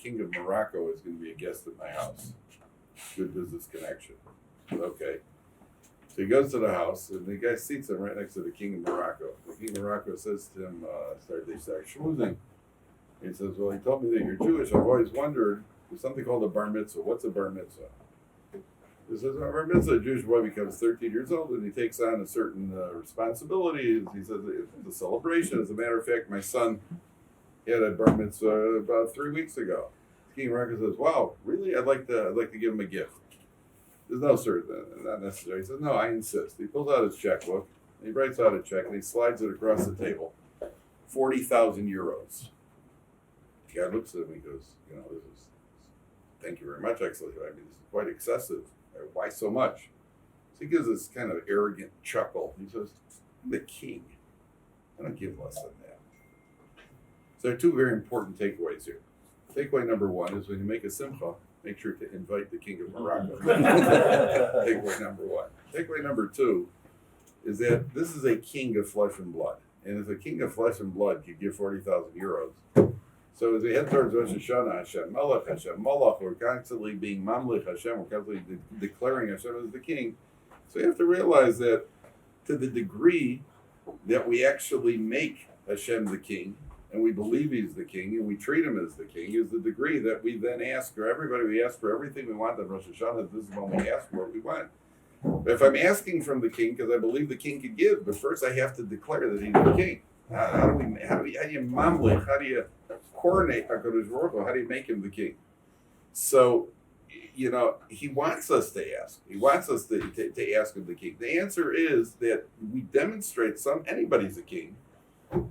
king of Morocco is going to be a guest at my house. Good business connection. Okay. So he goes to the house, and the guy seats him right next to the king of Morocco. The king of Morocco says to him, they start schmoozing. He says, well, he told me that you're Jewish. I've always wondered, there's something called a bar mitzvah. What's a bar mitzvah? He says, a bar mitzvah, a Jewish boy becomes 13 years old, and he takes on a certain responsibility. He says, it's a celebration. As a matter of fact, my son had a bar mitzvah about 3 weeks ago. The king of Morocco says, wow, really? I'd like to give him a gift. There's no, sir, not necessary. He says, no, I insist. He pulls out his checkbook, and he writes out a check, and he slides it across the table. 40,000 euros. The guy looks at him and he goes, thank you very much, Excellency. I mean, this is quite excessive. Why so much? So he gives this kind of arrogant chuckle. He says, I'm the king. I don't give less than that. So there are two very important takeaways here. Takeaway number one is when you make a simcha, make sure to invite the king of Morocco. Takeaway number one. Takeaway number two is that this is a king of flesh and blood. And as a king of flesh and blood, you give 40,000 euros. So as we head towards Rosh Hashanah, Hashem Melech, Hashem Malach, we're constantly being Mamlich Hashem, we're constantly declaring Hashem as the king. So you have to realize that to the degree that we actually make Hashem the king, and we believe he's the king, and we treat him as the king, is the degree that we then ask for everybody, we ask for everything we want on Rosh Hashanah. This is when we ask for what we want. But if I'm asking from the king because I believe the king could give, but first I have to declare that he's the king. How do you mamlich? How do you coordinate HaKadosh Baruch Hu? How do you make him the king? So, he wants us to ask. He wants us to ask him the king. The answer is that we demonstrate anybody's a king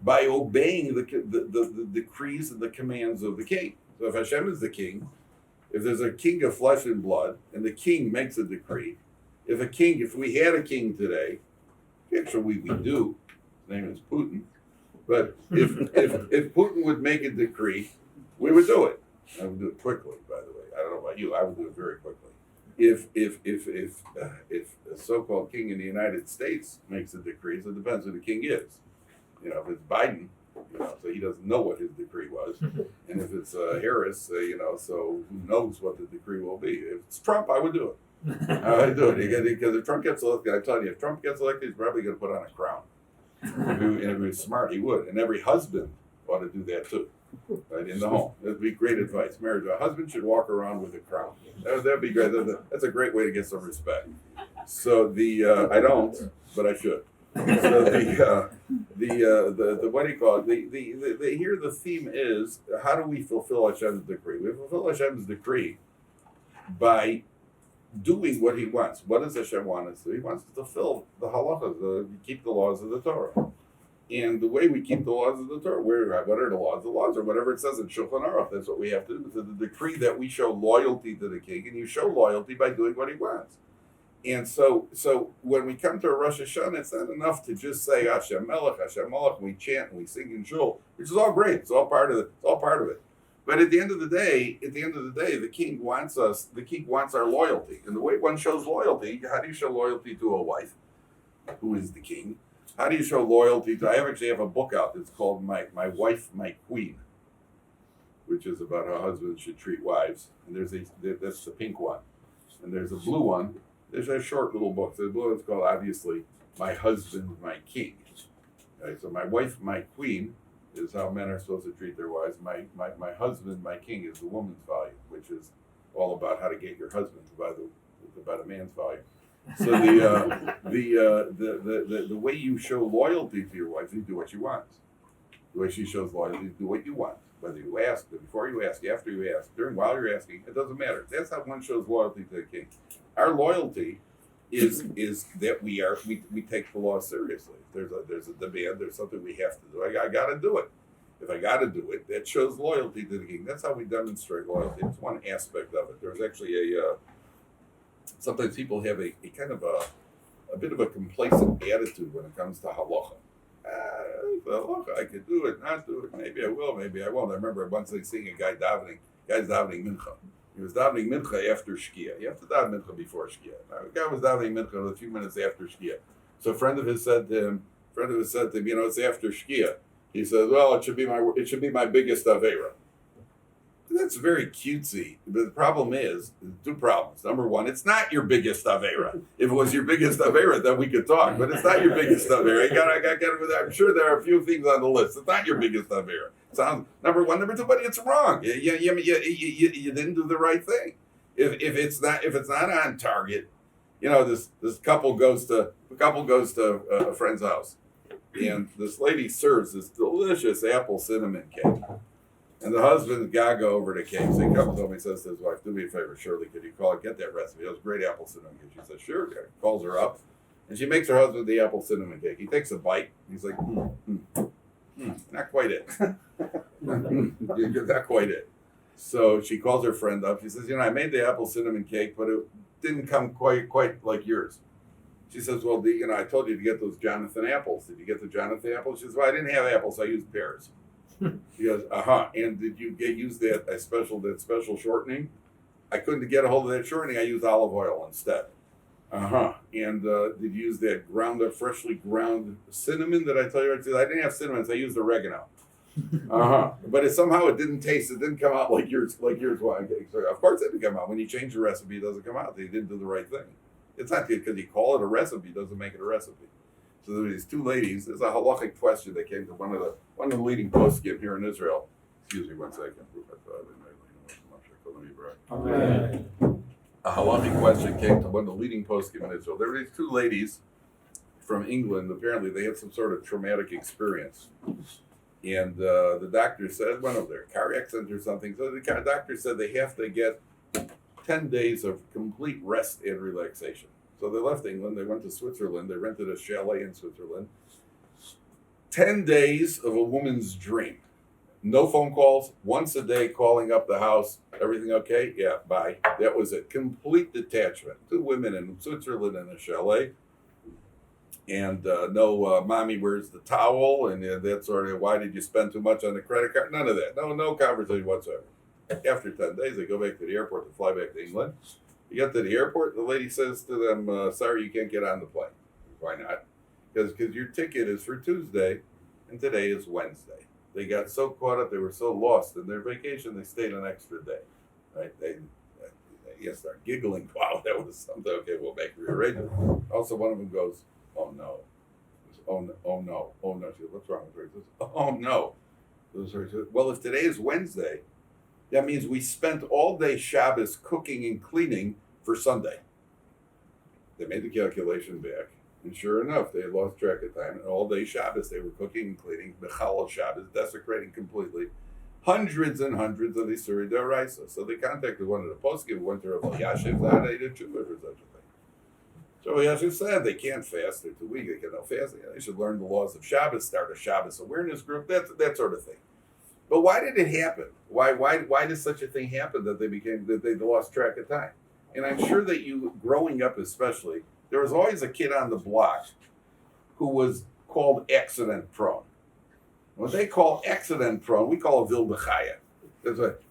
by obeying the decrees and the commands of the king. So if Hashem is the king, if there's a king of flesh and blood, and the king makes a decree, if we had a king today, actually we do, his name is Putin, but if Putin would make a decree, we would do it. I would do it quickly, by the way. I don't know about you, I would do it very quickly. If a so-called king in the United States makes a decree, so it depends who the king is. If it's Biden, so he doesn't know what his decree was. And if it's Harris, so who knows what the decree will be. If it's Trump, I would do it. I would do it. Because if Trump gets elected, I'm telling you, if Trump gets elected, he's probably going to put on a crown. And if he was smart, he would. And every husband ought to do that too, right, in the home. That'd be great advice. Marriage, a husband should walk around with a crown. That'd be great. That's a great way to get some respect. So I don't, but I should. So the what do you call it? Here the theme is, how do we fulfill Hashem's decree? We fulfill Hashem's decree by doing what he wants. What does Hashem want us to do? He wants us to fulfill the halachas, keep the laws of the Torah. And the way we keep the laws of the Torah, what are the laws? The laws are whatever it says in Shulchan Aruch. That's what we have to do. It's the decree that we show loyalty to the king, and you show loyalty by doing what he wants. And so when we come to a Rosh Hashanah, it's not enough to just say Hashem Melech, Hashem Malach, and we chant and we sing in shul, which is all great. It's all part of it. It's all part of it. But at the end of the day, the king wants our loyalty. And the way one shows loyalty, how do you show loyalty to a wife who is the king? How do you show loyalty to, I actually have a book out that's called My Wife, My Queen, which is about how husbands should treat wives. And that's the pink one. And there's a blue one. There's a short little book. The blue one's called, obviously, My Husband, My King. Right, so My Wife, My Queen is how men are supposed to treat their wives. My husband, my king is the woman's volume, which is all about how to get your husband to buy the man's volume. So the way you show loyalty to your wife, you do what she wants. The way she shows loyalty, do what you want. Whether you ask, before you ask, after you ask, while you're asking, it doesn't matter. That's how one shows loyalty to the king. Our loyalty is that we take the law seriously. There's a demand. There's something we have to do. I got to do it. If I got to do it, that shows loyalty to the king. That's how we demonstrate loyalty. It's one aspect of it. There's actually sometimes people have a kind of a bit of a complacent attitude when it comes to halacha. I could do it, not do it. Maybe I will, maybe I won't. I remember once seeing a guy davening mincha. He was davening mincha after shkia. You have to daven mincha before shkia. Now, the guy was davening mincha a few minutes after shkia. So a friend of his said to him, it's after shkia. He says, well, it should be my biggest avera. That's very cutesy. But the problem is, two problems. Number one, it's not your biggest Avera. If it was your biggest Avera, then we could talk. But it's not your biggest Avera. I'm sure there are a few things on the list. It's not your biggest Avera. Sounds number one. Number two, but it's wrong. You didn't do the right thing. If it's not on target, this couple goes to a friend's house, and this lady serves this delicious apple cinnamon cake. And the husband's gaga over the cake. So he comes home and says to his wife, "Do me a favor, Shirley, could you call and get that recipe? It was great apple cinnamon cake." She says, "Sure." Calls her up, and she makes her husband the apple cinnamon cake. He takes a bite. He's like, not quite it. Not quite it. So she calls her friend up. She says, "I made the apple cinnamon cake, but it didn't come quite like yours." She says, "Well, I told you to get those Jonathan apples. Did you get the Jonathan apples?" She says, "Well, I didn't have apples. I used pears." He goes, and did you use that special shortening? I couldn't get a hold of that shortening. I used olive oil instead. And did you use that freshly ground cinnamon that I tell you? I didn't have cinnamon, so I used oregano. But somehow it didn't taste. It didn't come out like yours. Well, of course it didn't come out. When you change the recipe, it doesn't come out. They didn't do the right thing. It's not because you call it a recipe doesn't make it a recipe. So there were these two ladies. There's a halachic question that came to one of the leading poskim here in Israel. Excuse me one second. A halachic question came to one of the leading poskim in Israel. There were these two ladies from England. Apparently, they had some sort of traumatic experience, and the doctor said one of their car accident or something. So the doctor said they have to get 10 days of complete rest and relaxation. So they left England, they went to Switzerland, they rented a chalet in Switzerland. 10 days of a woman's dream. No phone calls, once a day calling up the house. Everything okay? Yeah, bye. That was it. Complete detachment. Two women in Switzerland in a chalet. And no, mommy, where's the towel? And that sort of, why did you spend too much on the credit card? None of that. No conversation whatsoever. After 10 days, they go back to the airport to fly back to England. You get to the airport, the lady says to them, "Sorry, you can't get on the plane." Why not? Because your ticket is for Tuesday, and today is Wednesday. They got so caught up, they were so lost in their vacation, they stayed an extra day. Right? They start giggling. Wow, that was something. Okay, we'll make rearrangements. Also, one of them goes, "Oh no." Oh no. She goes, "What's wrong with her?" He says, "Oh no." Well, if today is Wednesday, that means we spent all day Shabbos cooking and cleaning for Sunday. They made the calculation back, and sure enough, they had lost track of time. And all day Shabbos, they were cooking and cleaning, Mechal Shabbos, desecrating completely hundreds and hundreds of Isuri D'Oraisa. So they contacted one of the poskim, went to Rabbi Yashiv Ohr Somayach, did tshuva for such a thing. So Yashiv said they can't fast, they're too weak, they cannot fast. They should learn the laws of Shabbos, start a Shabbos awareness group, that sort of thing. But why did it happen? Why did such a thing happen that they lost track of time? And I'm sure that you, growing up especially, there was always a kid on the block who was called accident prone. What they call accident prone, we call a Vildachaya.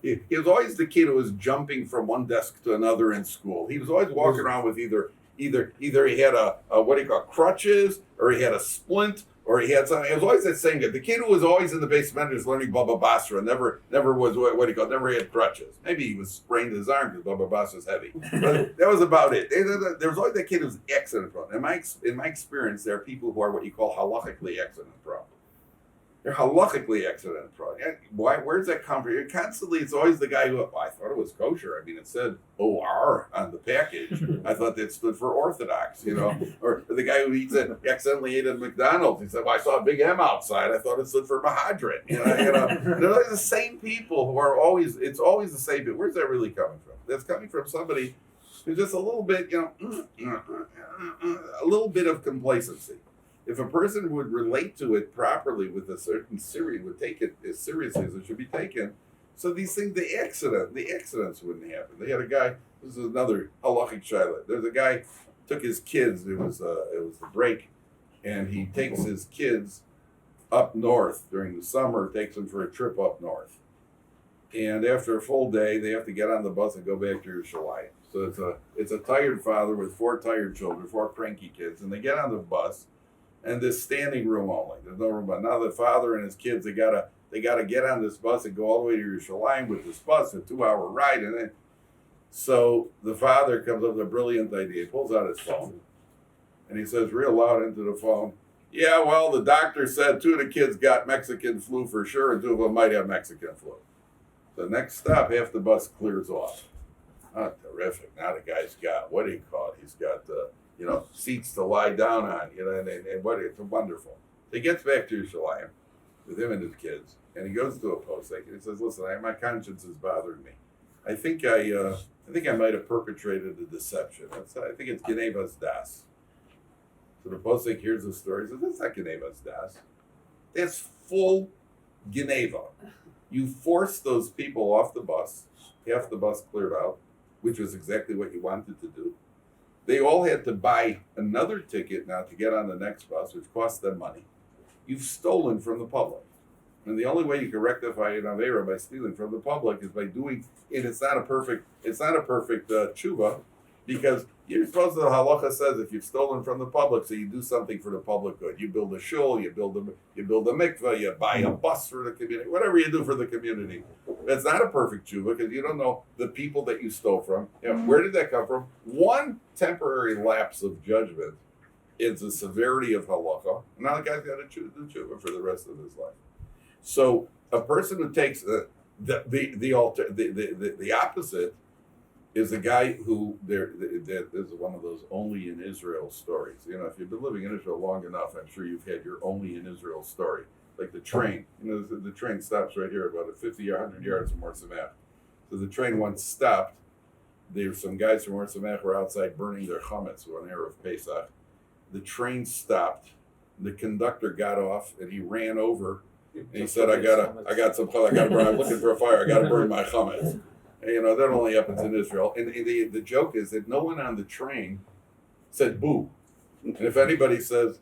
He was always the kid who was jumping from one desk to another in school. He was always walking around with either he had a crutches, or he had a splint, or he had something. It was always that same guy. The kid who was always in the basement is learning Baba Basra, never was never had crutches. Maybe he was sprained his arm because Baba Basra was heavy. But that was about it. There was always that kid who was accident prone. In my experience, there are people who are what you call halachically accident prone. They're halachically accident prone. Where's that come from? Constantly, it's always the guy who, I thought it was kosher. I mean, it said OR on the package. I thought that stood for Orthodox, Or the guy who accidentally ate at McDonald's. He said, "Well, I saw a big M outside. I thought it stood for Mahadran." They're always the same people who are always, it's always the same people. Where's that really coming from? That's coming from somebody who's just a little bit, a little bit of complacency. If a person would relate to it properly with a certain series, would take it as seriously as it should be taken, so these things, the accidents wouldn't happen. They had a guy, this is another halachic shayla. There's a guy, took his kids, it was the break, and he takes his kids up north during the summer, takes them for a trip up north. And after a full day, they have to get on the bus and go back to Yerushalayim. So it's a tired father with 4 tired children, 4 cranky kids, and they get on the bus. And this standing room only. There's no room. But now the father and his kids, they gotta They got to get on this bus and go all the way to Yerushalayim with this bus, a 2-hour ride. And then, so the father comes up with a brilliant idea. He pulls out his phone and he says real loud into the phone, yeah, well, the doctor said 2 of the kids got Mexican flu for sure, and 2 of them might have Mexican flu. The next stop, half the bus clears off. Oh, terrific. Now the guy's got, what do you call it? He's got, seats to lie down on, and what, it's wonderful. He gets back to Yerushalayim with him and his kids, and he goes to a posek, and he says, listen, my conscience is bothering me. I think I might have perpetrated a deception. I think it's Genevas Das. So the posek hears the story, he says, that's not Genevas Das. That's full Geneva. You forced those people off the bus, half the bus cleared out, which was exactly what you wanted to do. They all had to buy another ticket now to get on the next bus, which cost them money. You've stolen from the public. And the only way you can rectify an Avera by stealing from the public is by doing, and it's not a perfect tshuva, because you're supposed to, the halacha says, if you've stolen from the public, so you do something for the public good. You build a shul, you build a mikveh, you buy a bus for the community, whatever you do for the community. That's not a perfect tshuva because you don't know the people that you stole from. Where did that come from? One temporary lapse of judgment is the severity of halacha. Now the guy's got to do tshuva for the rest of his life. So a person who takes the opposite is a guy who that is one of those only in Israel stories. If you've been living in Israel long enough, I'm sure you've had your only in Israel story. Like the train. The train stops right here about 50 or 100 yards from Ohr Somayach. So the train once stopped. There's some guys from Ohr Somayach were outside burning their chametz on Erev Pesach. The train stopped. The conductor got off and he ran over and he said, I'm looking for a fire. I got to burn my chametz. And, that only happens in Israel. And the joke is that no one on the train said boo. And if anybody says,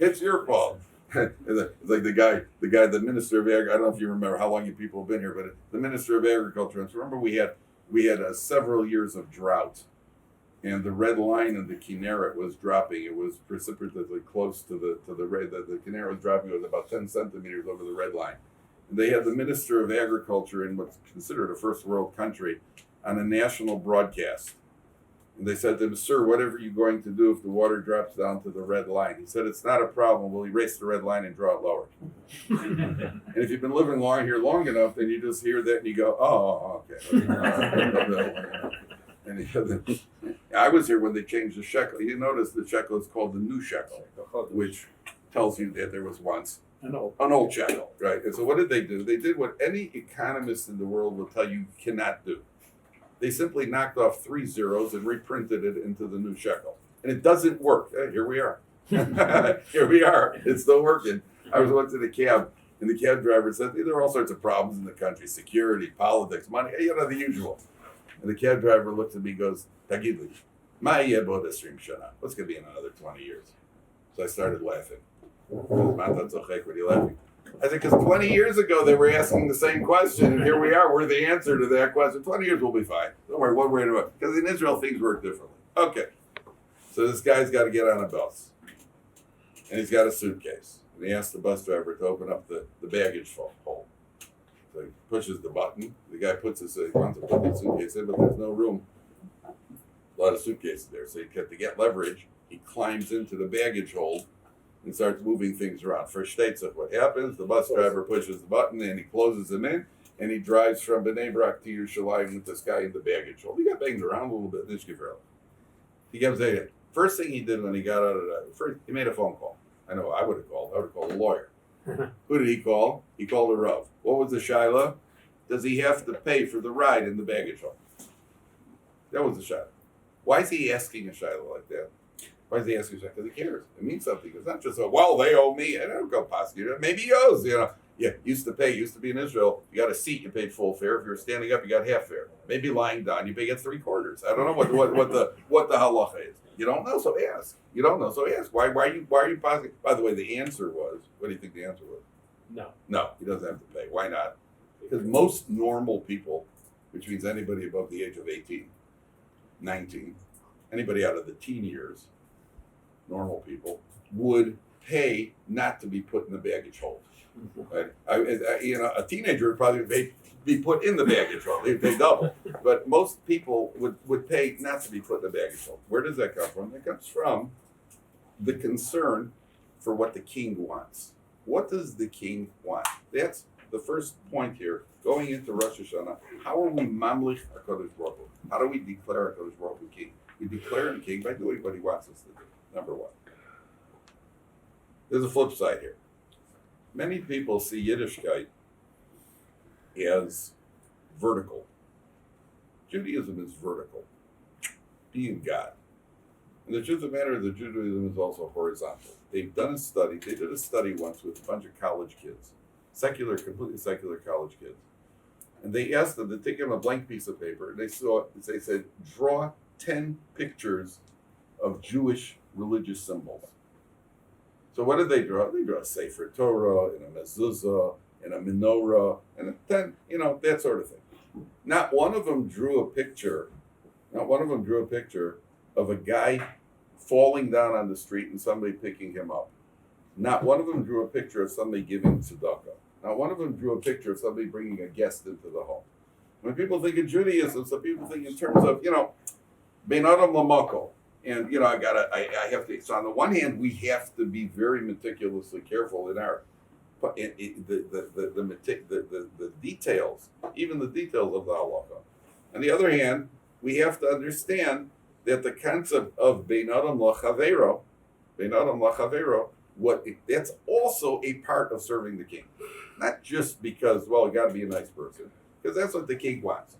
it's your fault. It's like the minister of agriculture. I don't know if you remember how long you people have been here, but the minister of agriculture. Remember we had several years of drought, and the red line of the Kinneret was dropping. It was precipitously close to the red. The Kinneret was dropping. It was about 10 centimeters over the red line. And they had the minister of agriculture in what's considered a first world country on a national broadcast. And they said to him, sir, whatever you're going to do if the water drops down to the red line? He said, it's not a problem. We'll erase the red line and draw it lower. And if you've been living here long enough, then you just hear that and you go, oh, okay. And I was here when they changed the shekel. You notice the shekel is called the new shekel, which tells you that there was once an old shekel, right? And so what did they do? They did what any economist in the world will tell you cannot do. They simply knocked off 3 zeros and reprinted it into the new shekel. And it doesn't work. Hey, here we are. Here we are. It's still working. I went to the cab, and the cab driver said, there are all sorts of problems in the country, security, politics, money, the usual. And the cab driver looks at me and goes, Tagidli, ma yeh bod 20 shana. What's going to be in another 20 years? So I started laughing. What are you laughing? I said, because 20 years ago they were asking the same question, and here we are. We're the answer to that question. 20 years will be fine. Don't worry, one way to it. Because in Israel, things work differently. Okay. So this guy's got to get on a bus. And he's got a suitcase. And he asks the bus driver to open up the baggage hole. So he pushes the button. The guy wants to put the suitcase in, but there's no room. A lot of suitcases there. So to get leverage, he climbs into the baggage hold and starts moving things around. For Shteitzach, what happens? The bus driver pushes the button and he closes him in, and he drives from Bnei Brak to Yerushalayim with this guy in the baggage hold. He got banged around a little bit. He comes in. First thing he did when he got out of first he made a phone call. I know I would have called. I would have called a lawyer. Who did he call? He called a Rav. What was the shaila? Does he have to pay for the ride in the baggage hold? That was the shaila. Why is he asking a shaila like that? Why is he asking that? Because he cares. It means something. It's not just, they owe me. I don't go past you. Maybe he owes, Yeah, used to be in Israel. You got a seat, you paid full fare. If you're standing up, you got half fare. Maybe lying down, you pay 3/4. I don't know what the halacha is. You don't know, so ask. You don't know, so ask. Why are you passing? By the way, the answer was, what do you think the answer was? No, he doesn't have to pay. Why not? Because most normal people, which means anybody above the age of 18, 19, anybody out of the teen years, normal people would pay not to be put in the baggage hold. Right? A teenager would probably be put in the baggage hold. They'd pay double. But most people would pay not to be put in the baggage hold. Where does that come from? It comes from the concern for what the king wants. What does the king want? That's the first point here. Going into Rosh Hashanah, how are we mamlich HaKadosh Baruch Hu? How do we declare HaKadosh Baruch Hu king? We declare him king by doing what he wants us to do, number one. There's a flip side here. Many people see Yiddishkeit as vertical. Judaism is vertical, being God. And the truth of the matter is that Judaism is also horizontal. They've done a study. They did a study once with a bunch of college kids, completely secular college kids. And they asked them to take them a blank piece of paper. And they said, draw 10 pictures of Jewish religious symbols. So what did they draw? They drew a Sefer Torah, and a mezuzah, and a menorah, and that sort of thing. Not one of them drew a picture of a guy falling down on the street and somebody picking him up. Not one of them drew a picture of somebody giving tzedakah. Not one of them drew a picture of somebody bringing a guest into the home. When people think of Judaism, some people think in terms of, ben adam lamako. And, I have to, so on the one hand, we have to be very meticulously careful in our, the details, even the details of the halacha. On the other hand, we have to understand that the concept of ben adam lachavero, that's also a part of serving the king. Not just because, you got to be a nice person, because that's what the king wants.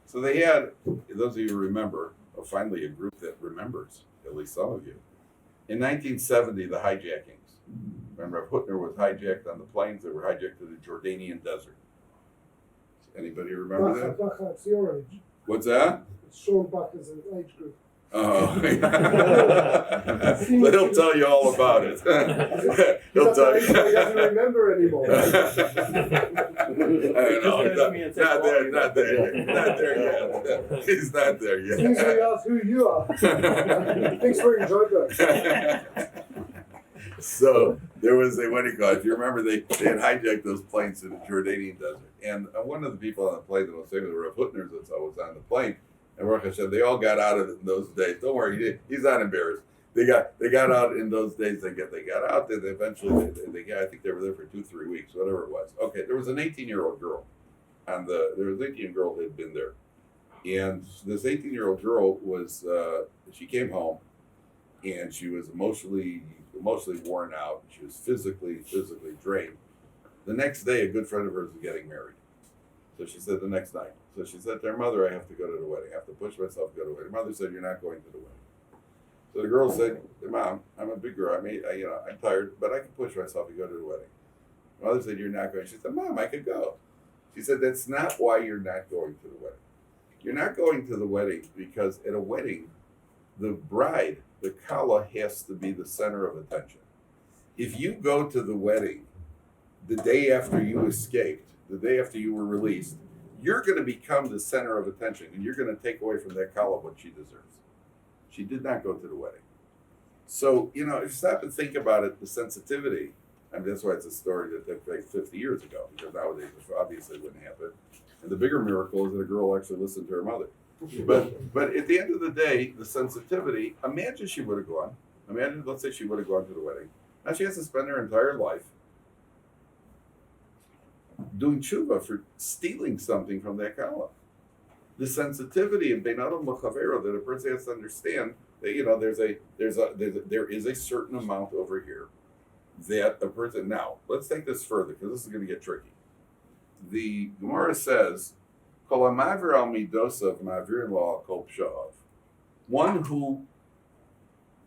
So they had, those of you who remember, finally a group that remembers, at least some of you. In 1970, the hijackings. Remember, Hutner was hijacked on the planes that were hijacked to the Jordanian desert. Anybody remember that? Bacha, it's your age. What's that? It's Sean Bacha's age group. Oh, he'll tell you all about it. He'll tell you. He doesn't remember anymore. I don't know. Not there yet. He's not there yet. Usually ask who you are. Thanks for your joke. So there was if you remember, they had hijacked those planes to the Jordanian desert. And one of the people on the plane that was saying, the Rav Hutner was on the plane, and Baruch Hashem, they all got out of it in those days. Don't worry, he's not embarrassed. They got out in those days. They got out. Then eventually, I think they were there for 2-3 weeks, whatever it was. Okay, there was an 18-year-old girl, there was an 18-year-old girl that had been there, and this 18-year-old girl was she came home, and she was emotionally worn out. She was physically drained. The next day, a good friend of hers was getting married. So she said the next night. So she said to her mother, I have to go to the wedding. I have to push myself to go to the wedding. Her mother said, you're not going to the wedding. So the girl said, Mom, I'm a big girl. I'm tired, but I can push myself to go to the wedding. Her mother said, you're not going. She said, Mom, I could go. She said, that's not why you're not going to the wedding. You're not going to the wedding because at a wedding, the bride, the kala, has to be the center of attention. If you go to the wedding the day after you escaped, the day after you were released, you're going to become the center of attention, and you're going to take away from that kala what she deserves. She did not go to the wedding. So, if you stop and think about it, the sensitivity, that's why it's a story that took like 50 years ago, because nowadays it obviously wouldn't happen. And the bigger miracle is that a girl actually listened to her mother. But at the end of the day, the sensitivity, imagine she would have gone. Let's say she would have gone to the wedding. Now she has to spend her entire life doing tshuva for stealing something from that kala. The sensitivity in ben adam l'chavero that a person has to understand that there is a certain amount over here that a person. Now let's take this further because this is going to get tricky. The Gemara says, "Kol ha'mavir al midosav ma'avirin lo al kol psha'av." One who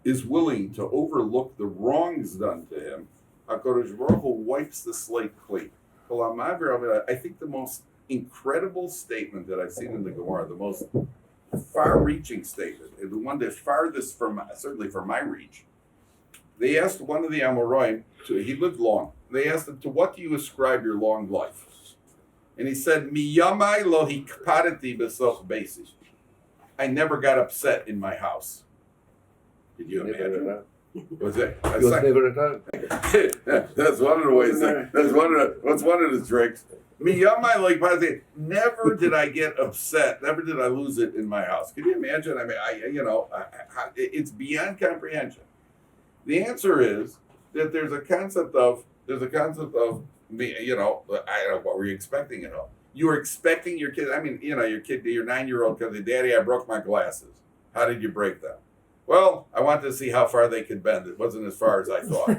is willing to overlook the wrongs done to him, HaKadosh Baruch Hu wipes the slate clean. I think the most incredible statement that I've seen in the Gemara, the most far-reaching statement, and the one that's farthest certainly from my reach. They asked one of the Amoraim, he lived long. They asked him, to what do you ascribe your long life? And he said, Miyamai lo hikpadeti besoch beisi. I never got upset in my house. Did you imagine that? What's that? He was never returned. That's one of the ways. What's one of the tricks? Me, on my like, never did I get upset. Never did I lose it in my house. Can you imagine? I mean, it's beyond comprehension. The answer is that there's a concept of me. I don't know what were you expecting at home. You were expecting your kid. I mean, your 9-year-old comes, Daddy, I broke my glasses. How did you break them? Well, I wanted to see how far they could bend. It wasn't as far as I thought.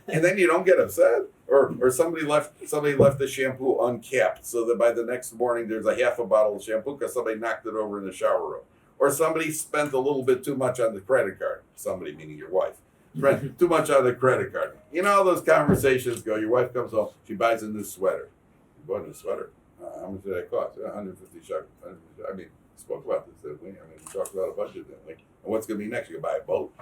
And then you don't get upset, or somebody left the shampoo uncapped, so that by the next morning there's a half a bottle of shampoo because somebody knocked it over in the shower room, or somebody spent a little bit too much on the credit card. Somebody meaning your wife. Spent too much on the credit card. How those conversations go. Your wife comes home, she buys a new sweater. You bought a new sweater? How much did that cost? 150 shekels. I mean. Spoke about this, didn't we? We talked about a budget, didn't we? And what's going to be next? You're going to buy a boat.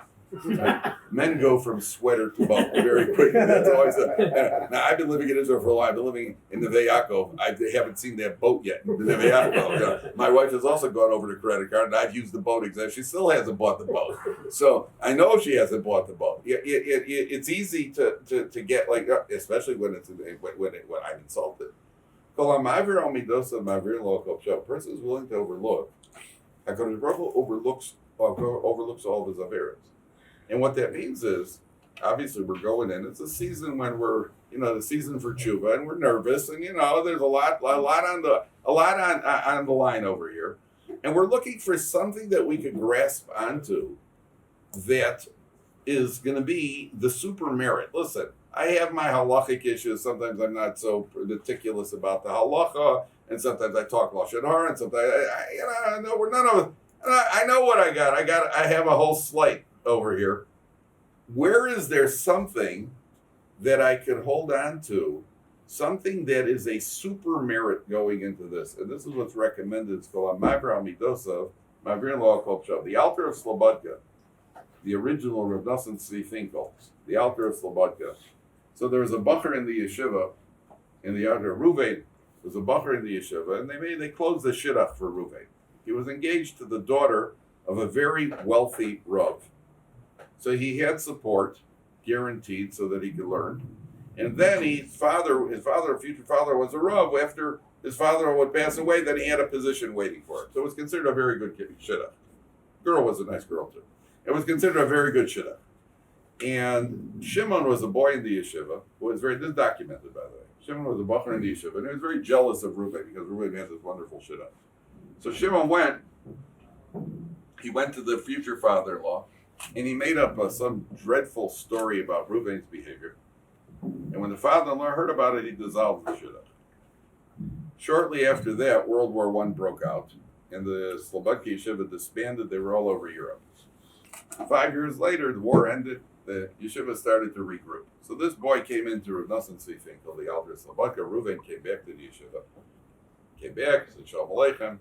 Men go from sweater to boat very quickly. That's always now, I've been living in Israel for a while. I've been living in the Yaakov. I haven't seen that boat yet. The Yaakov. My wife has also gone over to credit card, and I've used the boat exam. She still hasn't bought the boat. So I know she hasn't bought the boat. It's easy to get, like, especially when I'm insulted. A person is willing to overlook. HaKadosh Baruch Hu overlooks all of his averos. And what that means is, obviously we're going in. It's a season when we're, the season for tshuva, and we're nervous, and there's a lot on the line over here, and we're looking for something that we can grasp onto, that is going to be the super merit. Listen. I have my halachic issues. Sometimes I'm not so meticulous about the halacha, and sometimes I talk lashon hara, and sometimes I know what I got. I have a whole slate over here. Where is there something that I can hold on to, something that is a super merit going into this? And this is what's recommended. It's called Mavra Midosav, Mavrin Law called Shav. The Altar of Leibadik, the original Rav Nosson Tzvi Finkel, the Altar of Leibadik. So there was a bacher in the yeshiva, in the outer Ruvain. There was a bacher in the yeshiva, and they closed the shidduch for Ruvain. He was engaged to the daughter of a very wealthy Rav. So he had support guaranteed so that he could learn. And then his future father was a Rav. After his father would pass away, then he had a position waiting for him. So it was considered a very good shidduch. Girl was a nice girl too. It was considered a very good shidduch. And Shimon was a boy in the yeshiva who was this is documented, by the way. Shimon was a bacher in the yeshiva, and he was very jealous of Reuven because Reuven has this wonderful shidduch. So Shimon went to the future father-in-law, and he made up some dreadful story about Reuven's behavior. And when the father-in-law heard about it, he dissolved the shidduch. Shortly after that, World War I broke out, and the Leibadik yeshiva disbanded. They were all over Europe. 5 years later, the war ended. The yeshiva started to regroup. So this boy came into Rav Nosson Tzvi Finkel, the elder Leibadik. Reuven came back to the yeshiva. Came back, said Shalom Aleichem.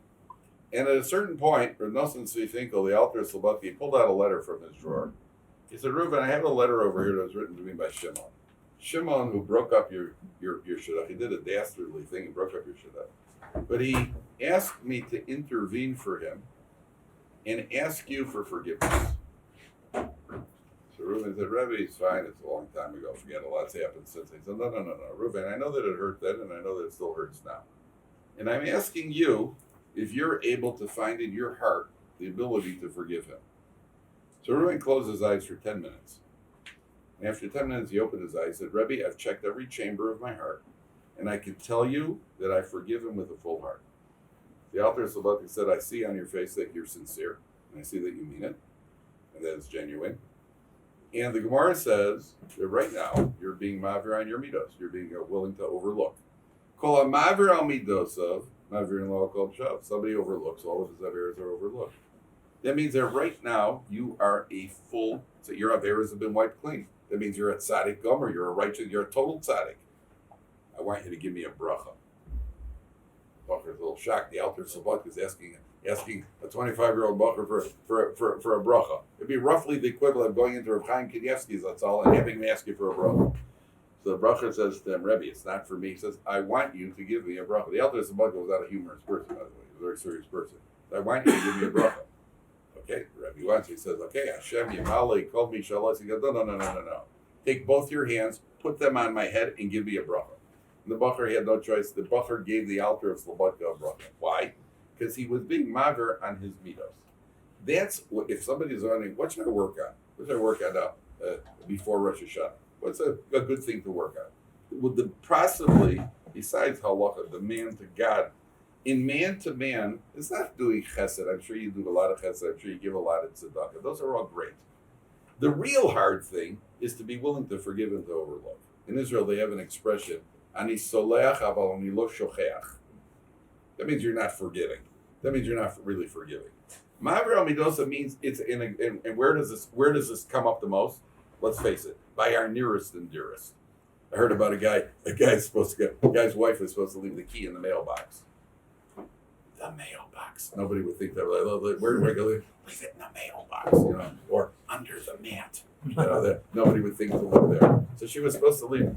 And at a certain point, Rav Nosson Tzvi Finkel, the elder Leibadik, he pulled out a letter from his drawer. He said, Reuven, I have a letter over here that was written to me by Shimon. Shimon, who broke up your shidduch. He did a dastardly thing. He broke up your shidduch. But he asked me to intervene for him and ask you for forgiveness. So Reuven said, Rabbi, it's fine. It's a long time ago. Forget, a lot's happened since. He said, no. Reuven, I know that it hurt then, and I know that it still hurts now. And I'm asking you if you're able to find in your heart the ability to forgive him. So Reuven closed his eyes for 10 minutes. And after 10 minutes, he opened his eyes and said, Rabbi, I've checked every chamber of my heart, and I can tell you that I forgive him with a full heart. The author of Leibadik said, I see on your face that you're sincere, and I see that you mean it, and that it's genuine. And the Gemara says that right now, you're being mavir on your midos. You're being willing to overlook. Kol mavir al midosav, mavir in law called shav. Somebody overlooks, all of his averas are overlooked. That means that right now, you are so your averas have been wiped clean. That means you're a tzaddik gomer, you're a righteous, you're a total tzaddik. I want you to give me a bracha. Bacher's a little shocked. The altar Leibadik is asking a 25-year-old bacher for a bracha. It'd be roughly the equivalent of going into Reb Chaim Kanievsky's, that's all, and having him ask you for a bracha. So the bracha says to him, Rebbe, it's not for me. He says, I want you to give me a bracha. The altar Leibadik was not a humorous person, by the way. He was a very serious person. So I want you to give me a bracha. okay, Rabbi wants. He says, okay, Hashem Yimale called me Shalos. He goes, no. Take both your hands, put them on my head, and give me a bracha. And the Bacher had no choice. The Bacher gave the altar of Leibadik a bracha. Why? Because he was being maver on his midos. That's what, if somebody's wondering, what should I work on? What should I work on before Rosh Hashanah? What's a good thing to work on? Would possibly, besides halacha, the man to God, in man to man, it's not doing chesed. I'm sure you do a lot of chesed. I'm sure you give a lot of tzedakah. Those are all great. The real hard thing is to be willing to forgive and to overlook. In Israel, they have an expression, ani soleach aval ani lo shocheach. That means you're not forgiving. That means you're not really forgiving. Ma'aver al midosa means it's and where does this come up the most? Let's face it, by our nearest and dearest. I heard about a guy's wife is supposed to leave the key in the mailbox. The mailbox. Nobody would think that. Where do I go? Leave it in the mailbox, or under the mat. Nobody would think to live there. So she was supposed to leave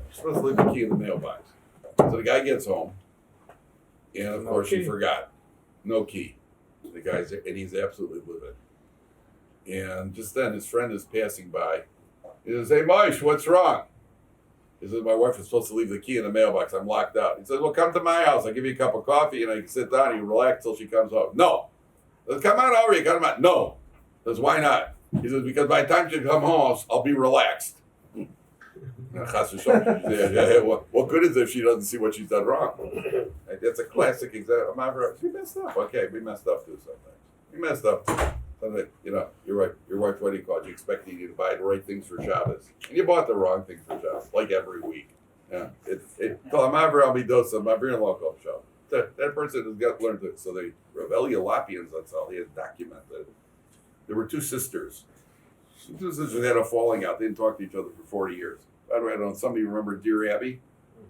the key in the mailbox. So the guy gets home, and of course she forgot. No key. The guy's and he's absolutely livid. And just then his friend is passing by. He says, "Hey Moish, what's wrong?" He says, "My wife is supposed to leave the key in the mailbox. I'm locked out." He says, "Well, come to my house. I'll give you a cup of coffee and I can sit down and you relax till she comes home." No. He says, "Come on over. You come on." No. He says, "Why not?" He says, "Because by the time she comes home, I'll be relaxed." What good is it if she doesn't see what she's done wrong? That's a classic example. We messed up. Okay, we messed up too sometimes. We messed up too. Something, your wife, what do you call it? You expect you to buy the right things for Shabbos. And you bought the wrong thing for Shabbos, like every week. Yeah. That person has got to learn to. So the Rebellia Lapians, that's all he had documented. There were two sisters. The two sisters had a falling out. They didn't talk to each other for 40 years. By the way, I don't know, somebody remember Dear Abby,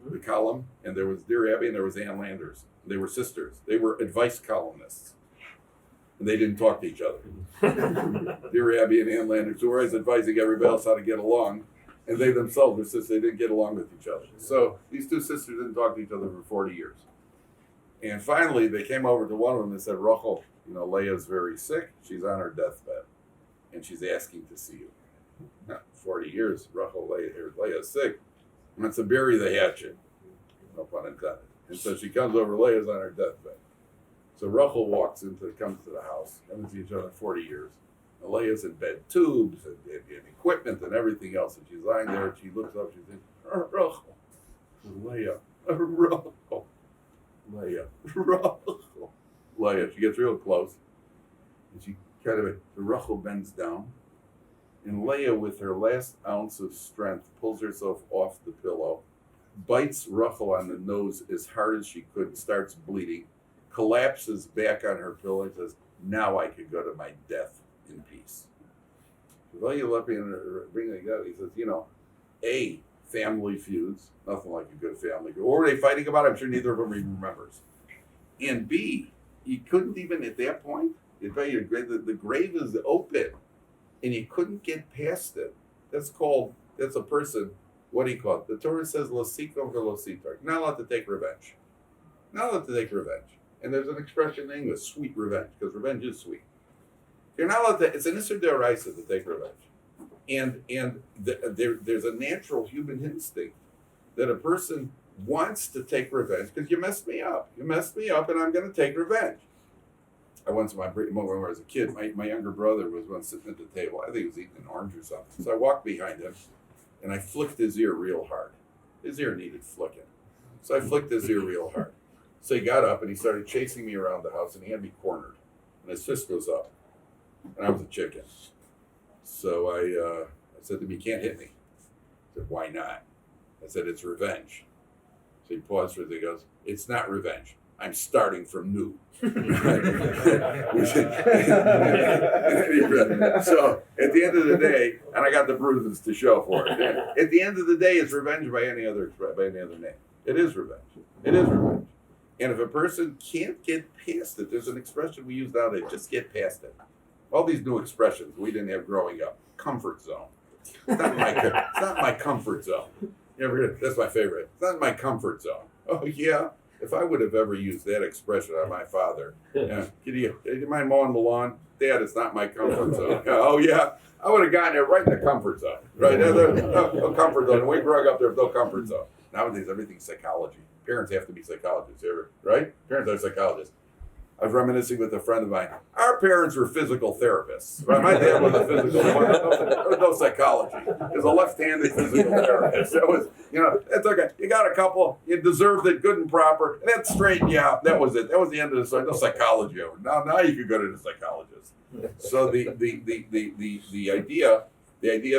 the column? And there was Dear Abby and there was Ann Landers. They were sisters. They were advice columnists. And they didn't talk to each other. Dear Abby and Ann Landers, who were always advising everybody else how to get along. And they themselves were sisters. They didn't get along with each other. So these two sisters didn't talk to each other for 40 years. And finally, they came over to one of them and said, Rachel, Leah's very sick. She's on her deathbed. And she's asking to see you. Now, 40 years, Rachel, Leah's sick. And to bury the hatchet. No pun intended. And so she comes over, Leah's on her deathbed. So Rachel comes to the house. Haven't seen each other in 40 years. And Leah's in bed tubes and equipment and everything else. And she's lying there and she looks up, she says, Rachel, Leah, Rachel, Leah, Rachel, Leah. She gets real close. And she Rachel bends down. And Leah, with her last ounce of strength, pulls herself off the pillow, bites Rachel on the nose as hard as she could, starts bleeding, collapses back on her pillow and says, now I could go to my death in peace. Leah left me and bring it together. He says, family feuds, nothing like a good family. What were they fighting about? I'm sure neither of them even remembers. And B, you couldn't even at that point, the grave is open. And you couldn't get past it. That's a person, what do you call it? The Torah says, Losiko velositor. Not allowed to take revenge. Not allowed to take revenge. And there's an expression in English, sweet revenge, because revenge is sweet. You're not allowed to, it's an Isser D'Oraisa to take revenge. And there's a natural human instinct that a person wants to take revenge because you messed me up. You messed me up and I'm going to take revenge. I once, when I was a kid, my younger brother was once sitting at the table. I think he was eating an orange or something. So I walked behind him, and I flicked his ear real hard. His ear needed flicking. So I flicked his ear real hard. So he got up, and he started chasing me around the house, and he had me cornered. And his fist goes up, and I was a chicken. So I said to him, you can't hit me. I said, why not? I said, it's revenge. So he paused for it. He goes, it's not revenge. I'm starting from new. So at the end of the day, and I got the bruises to show for it. At the end of the day, it's revenge by any other name. It is revenge. It is revenge. And if a person can't get past it, there's an expression we use nowadays: just get past it. All these new expressions we didn't have growing up. Comfort zone. It's not my comfort zone. You ever hear? That's my favorite. It's not my comfort zone. Oh yeah. if I would have ever used that expression on my father, do you mind mowing the lawn? Dad, it's not my comfort zone. Oh yeah, I would have gotten it right in the comfort zone. Right, no comfort zone. When we grew up, there's no comfort zone. Nowadays, everything's psychology. Parents have to be psychologists, right? Parents are psychologists. I was reminiscing with a friend of mine. Our parents were physical therapists. Right? My dad was a physical. There was no psychology. He was a left-handed physical therapist. It was, it's okay. You got a couple. You deserved it, good and proper, and that straightened you out. That was it. That was the end of the story. No psychology over. Now you could go to the psychologist. So the idea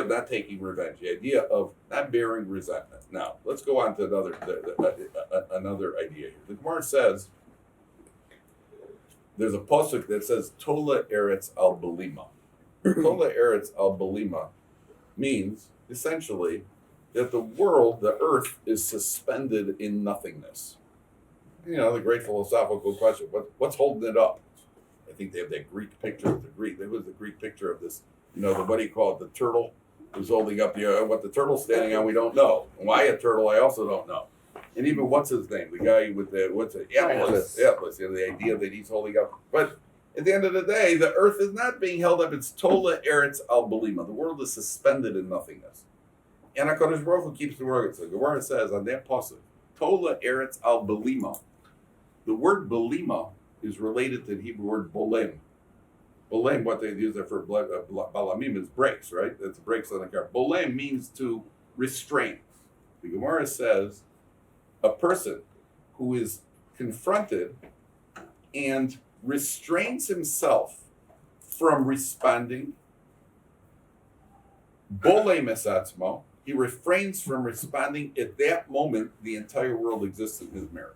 of not taking revenge, the idea of not bearing resentment. Now let's go on to another idea here. The Gemara says. There's a pasuk that says Tola Eretz al Belima. Tola Eretz al Belima means essentially that the world, the earth, is suspended in nothingness. The great philosophical question: what's holding it up? I think they have that Greek picture of the Greek. There was the Greek picture of this. What do you call it? The turtle who's holding up what the turtle's standing on. We don't know why a turtle. I also don't know. And even what's his name? The guy with Atlas. The idea that he's holding up. But at the end of the day, the earth is not being held up. It's Tola Eretz al Belima. The world is suspended in nothingness. And HaKadosh Baruch Hu keeps the world. So the Gemara says on that pasuk, Tola Eretz al Belima. The word Belima is related to the Hebrew word bolem. Bolem, what they use for balamim is brakes, right? That's brakes on the car. Bolem means to restrain. The Gemara says, a person who is confronted and restrains himself from responding, bolem esatzmo, he refrains from responding. At that moment, the entire world exists in his merit.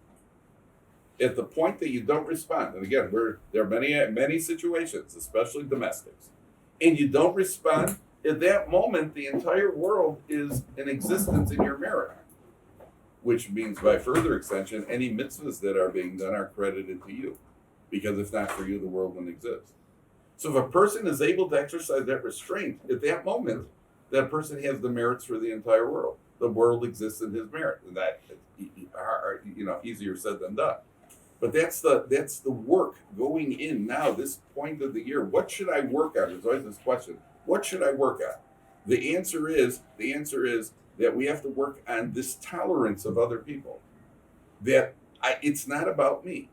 At the point that you don't respond, and again, there are many situations, especially domestics, and you don't respond, at that moment, the entire world is in existence in your merit. Which means, by further extension, any mitzvahs that are being done are credited to you. Because if not for you, the world wouldn't exist. So if a person is able to exercise that restraint, at that moment, that person has the merits for the entire world. The world exists in his merit. And that, easier said than done. But that's the work going in now, this point of the year. What should I work on? There's always this question. What should I work on? The answer is that we have to work on this tolerance of other people. It's not about me.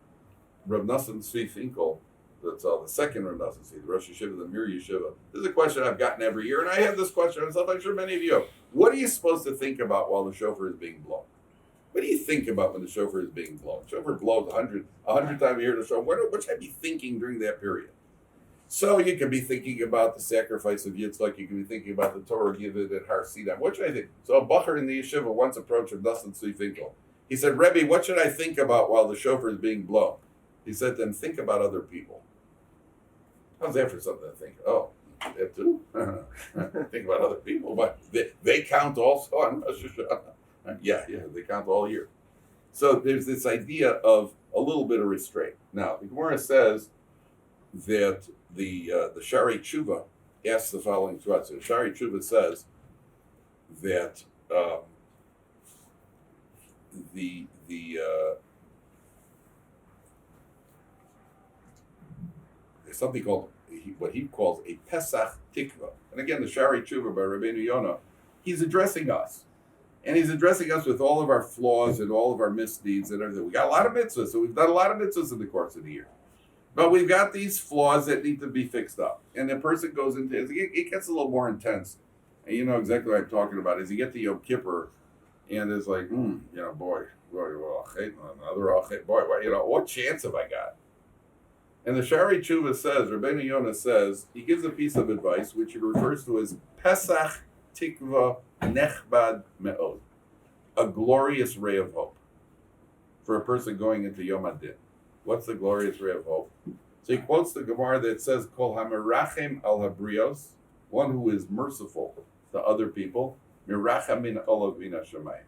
Rav Nosson Tzvi Finkel, that's the second Rav Nosson Tzvi, the Rosh Yeshiva, the Mir Yeshiva. This is a question I've gotten every year, and I have this question myself. I'm sure many of you have. What are you supposed to think about while the shofar is being blown? What do you think about when the shofar is being blown? The shofar blows 100 times a year to show. What should I be thinking during that period? So you can be thinking about the sacrifice of Yitzchak. You can be thinking about the Torah given at Har Sinai. What should I think? So a bacher in the yeshiva once approached Rav Nosson Tzvi Finkel. He said, Rabbi, what should I think about while the shofar is being blown? He said, then think about other people. How's that for something to think? Oh, that too? Think about other people. But they count also on Rosh Hashanah. Yeah, they count all year. So there's this idea of a little bit of restraint. Now, the Gemara says that the Shari Tshuva asks the following to us. So the Shari Tshuva says that there's something called what he calls a Pesach Tikva. And again, the Shari Tshuva by Rabbeinu Yonah, he's addressing us. And he's addressing us with all of our flaws and all of our misdeeds and everything. We got a lot of mitzvahs, so we've done a lot of mitzvahs in the course of the year. But we've got these flaws that need to be fixed up. And the person goes into it gets a little more intense. And you know exactly what I'm talking about. As you get to Yom Kippur, and it's like, boy, what chance have I got? And the Shari Tshuva says, Rabbeinu Yonah says, he gives a piece of advice which he refers to as Pesach Tikva Nechbad Me'od, a glorious ray of hope for a person going into Yom Adin. What's the glorious ray of hope? So he quotes the Gemara that says, Kol hamerachem al habrios, one who is merciful to other people, mirachem min olav min hashamayim.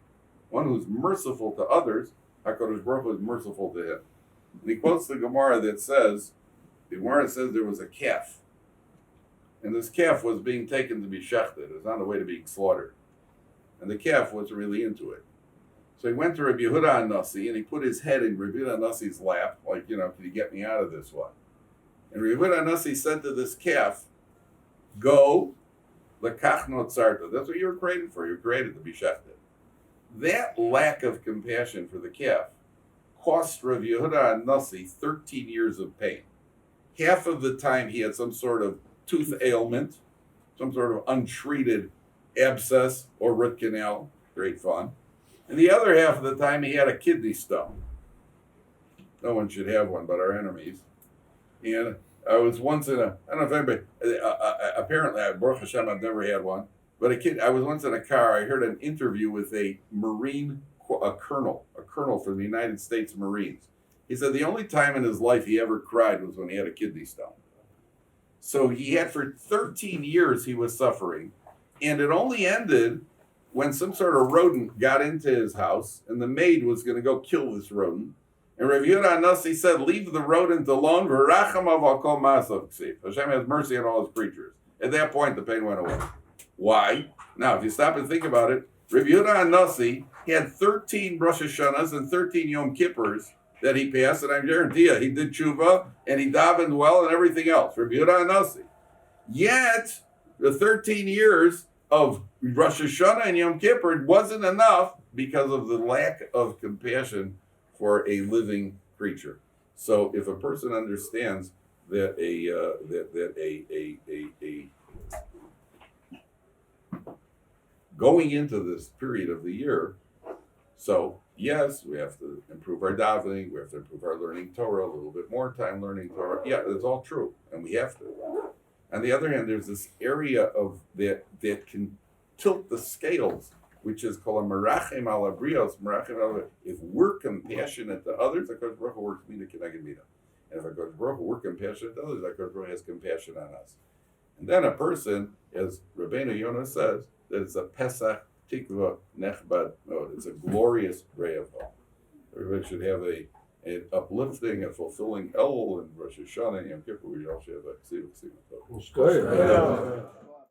One who's merciful to others, HaKadosh Baruch Hu is merciful to him. And he quotes the Gemara that says, there was a calf. And this calf was being taken to be shechted. It was on the way to being slaughtered. And the calf wasn't really into it. So he went to Rabbi Yehuda Nasi and he put his head in Rabbi Yehuda Nasi's lap, like, can you get me out of this one? And Rabbi Yehuda Nasi said to this calf, go, lekach no tzarta. That's what you were created for. You were created to be shechted. That lack of compassion for the calf cost Rabbi Yehuda Nasi 13 years of pain. Half of the time he had some sort of tooth ailment, some sort of untreated abscess or root canal, great fun. And the other half of the time he had a kidney stone. No one should have one but our enemies. And I was once I don't know if anybody, apparently, Baruch Hashem, I've never had one, but I was once in a car, I heard an interview with a colonel from the United States Marines. He said the only time in his life he ever cried was when he had a kidney stone. So he had, for 13 years, he was suffering, and it only ended when some sort of rodent got into his house, and the maid was going to go kill this rodent. And Rabbi Yehuda Nasi said, leave the rodent alone. Hashem has mercy on all his creatures. At that point, the pain went away. Why? Now, if you stop and think about it, Rabbi Yehuda Nasi had 13 Rosh Hashanahs and 13 Yom Kippurs that he passed, and I guarantee you, he did tshuva, and he davened well, and everything else. Rabbi Yehuda Nasi. Yet, the 13 years of Rosh Hashanah and Yom Kippur wasn't enough because of the lack of compassion for a living creature. So if a person understands that going into this period of the year, so yes, we have to improve our davening, we have to improve our learning Torah, a little bit more time learning Torah. Yeah, that's all true, and we have to. On the other hand, there's this area of that can tilt the scales, which is called a merachem ala brios, merachem ala. If we're compassionate to others, HaKadosh Baruch Hu works mina k'neged mina. And if HaKadosh Baruch Hu, we're compassionate to others, HaKadosh Baruch Hu has compassion on us. And then a person, as Rabbeinu Yonah says, that it's a Pesach tikva nechbad mode. It's a glorious ray of hope. Everybody should have an uplifting, a fulfilling Elul in Rosh Hashanah and Yom Kippur. We all should have a ksivah. It's good. Yeah.